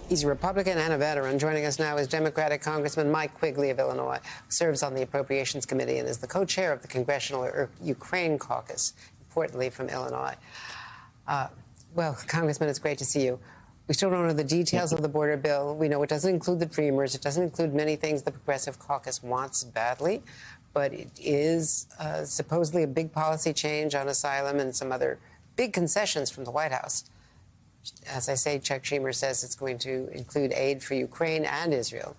He's a Republican and a veteran. Joining us now is Democratic Congressman Mike Quigley of Illinois, who serves on the Appropriations Committee and is the co-chair of the Congressional Ukraine Caucus, importantly from Illinois. Well, Congressman, it's great to see you. We still don't know the details of the border bill. We know it doesn't include the Dreamers. It doesn't include many things the Progressive Caucus wants badly, but it is supposedly a big policy change on asylum and some other big concessions from the White House. As I say, Chuck Schumer says it's going to include aid for Ukraine and Israel.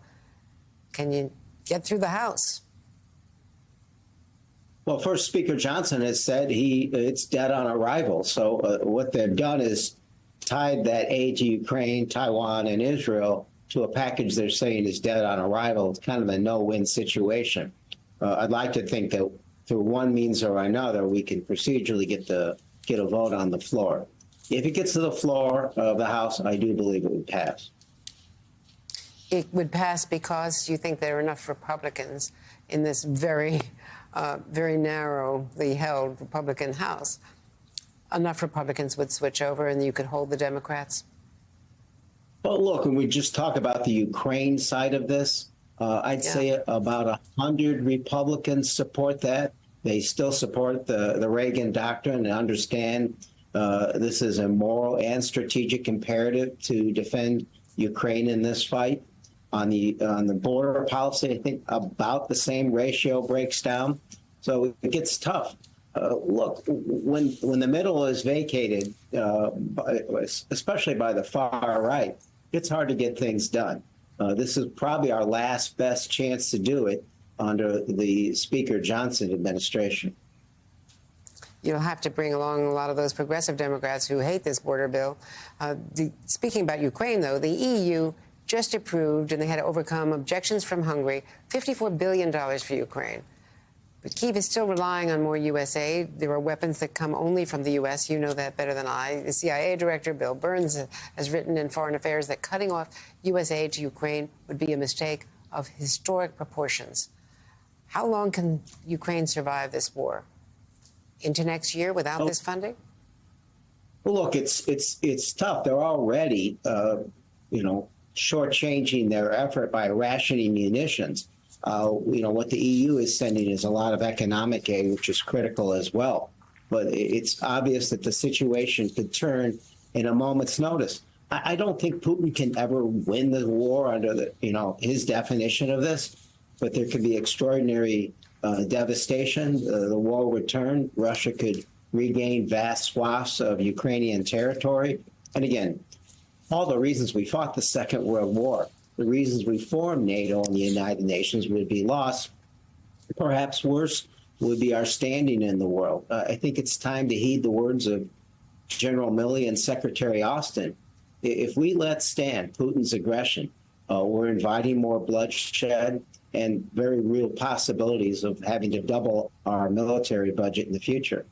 Can you get through the House? Well, first, Speaker Johnson has said it's dead on arrival. So what they've done is tied that aid to Ukraine, Taiwan, and Israel to a package they're saying is dead on arrival. It's kind of a no-win situation. I'd like to think that through one means or another, we can procedurally get a vote on the floor. If it gets to the floor of the House, I do believe it would pass. It would pass because you think there are enough Republicans in this very narrowly held Republican House. Enough Republicans would switch over and you could hold the Democrats? Well, look, when we just talk about the Ukraine side of this, I'd say about 100 Republicans support that. They still support the Reagan doctrine and understand this is a moral and strategic imperative to defend Ukraine in this fight. On the border policy, I think about the same ratio breaks down. So it gets tough. Look, when the middle is vacated, especially by the far right, it's hard to get things done. This is probably our last best chance to do it under the Speaker Johnson administration. You'll have to bring along a lot of those progressive Democrats who hate this border bill. Speaking about Ukraine, though, the EU just approved, and they had to overcome objections from Hungary, $54 billion for Ukraine. But Kyiv is still relying on more U.S. aid. There are weapons that come only from the U.S. You know that better than I. The CIA director, Bill Burns, has written in Foreign Affairs that cutting off U.S. aid to Ukraine would be a mistake of historic proportions. How long can Ukraine survive this war? Into next year without this funding? Well, look, it's tough. They're already, shortchanging their effort by rationing munitions. What the EU is sending is a lot of economic aid, which is critical as well. But it's obvious that the situation could turn in a moment's notice. I don't think Putin can ever win the war under his definition of this, but there could be extraordinary devastation. The war would turn. Russia could regain vast swaths of Ukrainian territory. And again, all the reasons we fought the Second World War, the reasons we formed NATO and the United Nations would be lost. Perhaps worse would be our standing in the world. I think it's time to heed the words of General Milley and Secretary Austin. If we let stand Putin's aggression, we're inviting more bloodshed and very real possibilities of having to double our military budget in the future.